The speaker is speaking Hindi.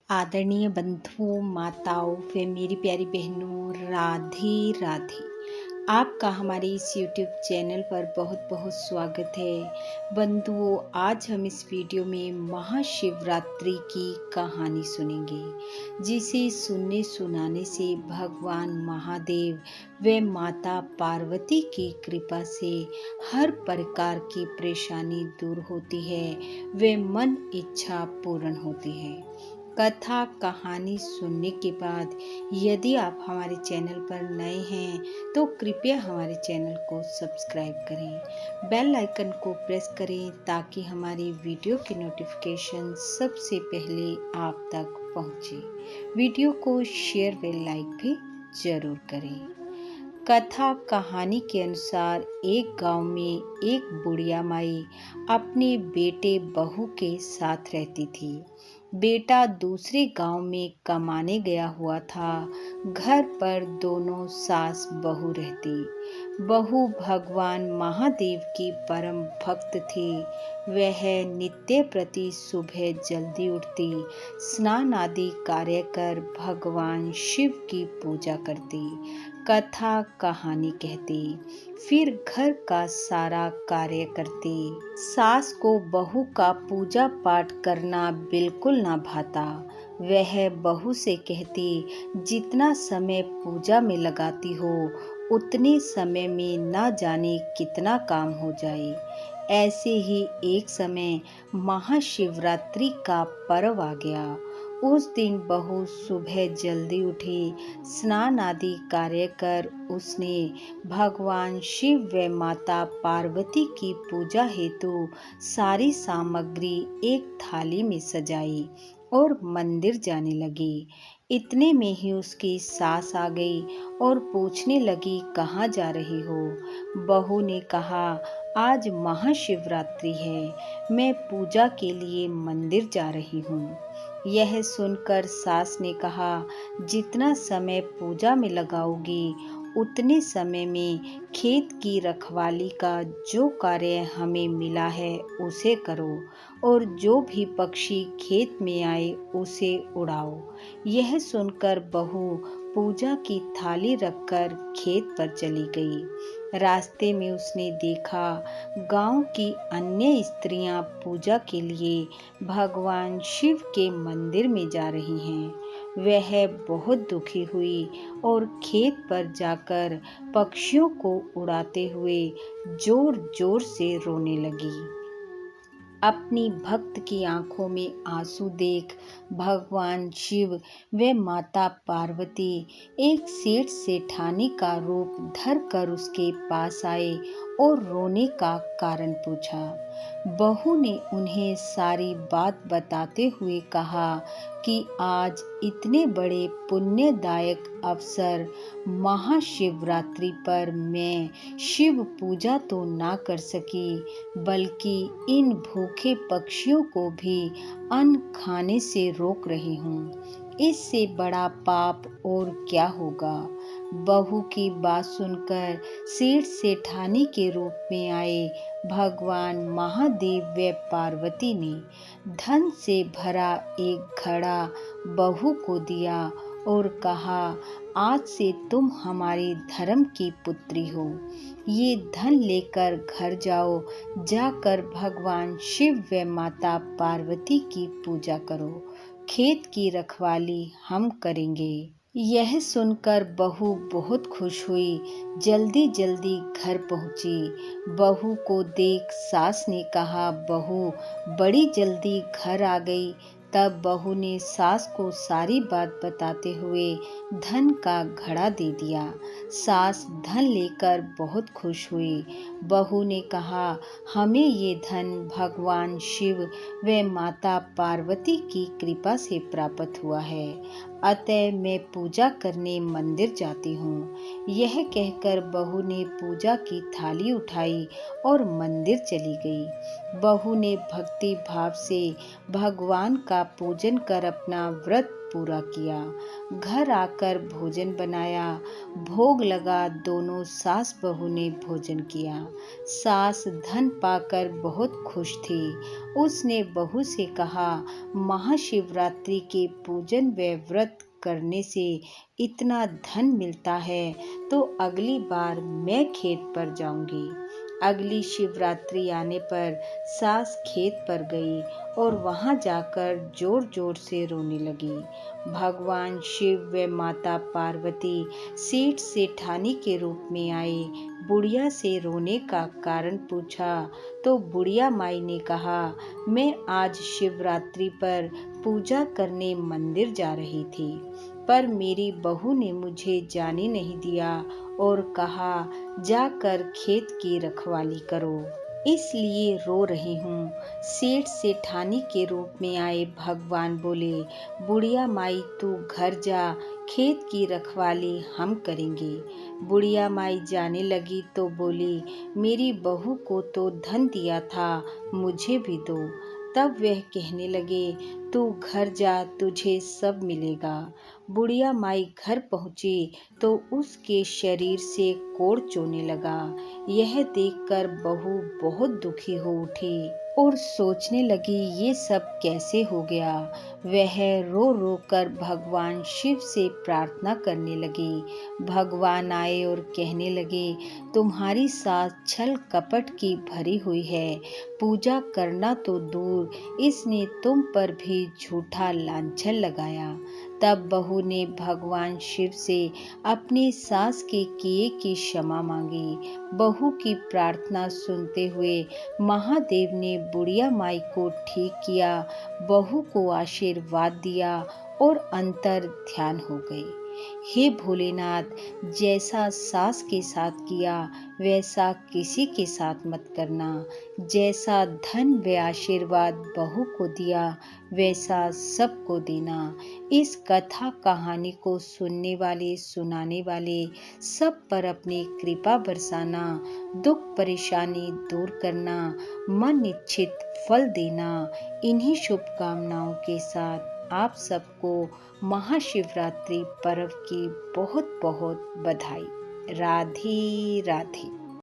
आदरणीय बंधुओं, माताओं व मेरी प्यारी बहनों, राधे राधे। आपका हमारे इस YouTube चैनल पर बहुत बहुत स्वागत है। बंधुओं, आज हम इस वीडियो में महाशिवरात्रि की कहानी सुनेंगे, जिसे सुनने सुनाने से भगवान महादेव व माता पार्वती की कृपा से हर प्रकार की परेशानी दूर होती है व मन इच्छा पूर्ण होती है। कथा कहानी सुनने के बाद यदि आप हमारे चैनल पर नए हैं तो कृपया हमारे चैनल को सब्सक्राइब करें, बेल आइकन को प्रेस करें ताकि हमारी वीडियो की नोटिफिकेशन सबसे पहले आप तक पहुंचे। वीडियो को शेयर व लाइक भी जरूर करें। कथा कहानी के अनुसार एक गांव में एक बुढ़िया माई अपने बेटे बहू के साथ रहती थी। बेटा दूसरे गांव में कमाने गया हुआ था। घर पर दोनों सास बहू रहती। बहू भगवान महादेव की परम भक्त थी। वह नित्य प्रति सुबह जल्दी उठती, स्नान आदि कार्य कर भगवान शिव की पूजा करती, कथा कहानी कहती, फिर घर का सारा कार्य करती। सास को बहू का पूजा पाठ करना बिल्कुल ना भाता। वह बहू से कहती, जितना समय पूजा में लगाती हो उतने समय में ना जाने कितना काम हो जाए। ऐसे ही एक समय महाशिवरात्रि का पर्व आ गया। उस दिन बहू सुबह जल्दी उठी, स्नान आदि कार्य कर उसने भगवान शिव व माता पार्वती की पूजा हेतु सारी सामग्री एक थाली में सजाई और मंदिर जाने लगी। इतने में ही उसकी सास आ गई और पूछने लगी, कहाँ जा रही हो? बहू ने कहा, आज महाशिवरात्रि है, मैं पूजा के लिए मंदिर जा रही हूँ। यह सुनकर सास ने कहा, जितना समय पूजा में लगाओगी उतने समय में खेत की रखवाली का जो कार्य हमें मिला है उसे करो और जो भी पक्षी खेत में आए उसे उड़ाओ। यह सुनकर बहू पूजा की थाली रखकर खेत पर चली गई। रास्ते में उसने देखा गांव की अन्य स्त्रियां पूजा के लिए भगवान शिव के मंदिर में जा रही हैं। वह बहुत दुखी हुई और खेत पर जाकर पक्षियों को उड़ाते हुए जोर जोर से रोने लगी। अपनी भक्त की आंखों में आंसू देख भगवान शिव व माता पार्वती एक सेठ सेठानी का रूप धर कर उसके पास आए और रोने का कारण पूछा। बहू ने उन्हें सारी बात बताते हुए कहा कि आज इतने बड़े पुण्यदायक अवसर महाशिवरात्रि पर मैं शिव पूजा तो ना कर सकी, बल्कि इन भूखे पक्षियों को भी अन्न खाने से रोक रही हूँ। इससे बड़ा पाप और क्या होगा? बहू की बात सुनकर सेठ सेठानी के रूप में आए भगवान महादेव व पार्वती ने धन से भरा एक घड़ा बहू को दिया और कहा, आज से तुम हमारे धर्म की पुत्री हो। ये धन लेकर घर जाओ, जाकर भगवान शिव व माता पार्वती की पूजा करो। खेत की रखवाली हम करेंगे। यह सुनकर बहू बहुत खुश हुई, जल्दी जल्दी घर पहुंची। बहू को देख सास ने कहा, बहू बड़ी जल्दी घर आ गई। तब बहू ने सास को सारी बात बताते हुए धन का घड़ा दे दिया। सास धन लेकर बहुत खुश हुई। बहू ने कहा, हमें ये धन भगवान शिव व माता पार्वती की कृपा से प्राप्त हुआ है, अतः मैं पूजा करने मंदिर जाती हूँ। यह कहकर बहू ने पूजा की थाली उठाई और मंदिर चली गई। बहू ने भक्ति भाव से भगवान का पूजन कर अपना व्रत पूरा किया। घर आकर भोजन बनाया, भोग लगा। दोनों सास बहू ने भोजन किया। सास धन पाकर बहुत खुश थी। उसने बहू से कहा, महाशिवरात्रि के पूजन व व्रत करने से इतना धन मिलता है तो अगली बार मैं खेत पर जाऊंगी। अगली शिवरात्रि आने पर सास खेत पर गई और वहां जाकर जोर जोर से रोने लगी। भगवान शिव व माता पार्वती सेठ सेठानी के रूप में आए। बुढ़िया से रोने का कारण पूछा तो बुढ़िया माई ने कहा, मैं आज शिवरात्रि पर पूजा करने मंदिर जा रही थी, पर मेरी बहू ने मुझे जाने नहीं दिया और कहा, जाकर खेत की रखवाली करो, इसलिए रो रही हूँ। सेठ सेठानी के रूप में आए भगवान बोले, बुढ़िया माई तू घर जा, खेत की रखवाली हम करेंगे। बुढ़िया माई जाने लगी तो बोली, मेरी बहू को तो धन दिया था, मुझे भी दो। तब वह कहने लगे, तू घर जा, तुझे सब मिलेगा। बुढ़िया माई घर पहुंची तो उसके शरीर से कोढ़ चोने लगा। यह देखकर बहू बहुत दुखी हो उठी और सोचने लगी, ये सब कैसे हो गया। वह रो रो कर भगवान शिव से प्रार्थना करने लगी। भगवान आए और कहने लगे, तुम्हारी सास छल कपट की भरी हुई है, पूजा करना तो दूर, इसने तुम पर भी झूठा लांछन लगाया। तब बहू ने भगवान शिव से अपनी सास के किए की क्षमा मांगी। बहू की प्रार्थना सुनते हुए महादेव ने बुढ़िया माई को ठीक किया, बहू को आशीर्वाद दिया और अंतर ध्यान हो गए। हे भोलेनाथ, जैसा सास के साथ किया वैसा किसी के साथ मत करना। जैसा धन व आशीर्वाद बहू को दिया वैसा सबको देना। इस कथा कहानी को सुनने वाले सुनाने वाले सब पर अपनी कृपा बरसाना, दुख परेशानी दूर करना, मन इच्छित फल देना। इन्हीं शुभकामनाओं के साथ आप सबको महाशिवरात्रि पर्व की बहुत बहुत बधाई। राधे राधे।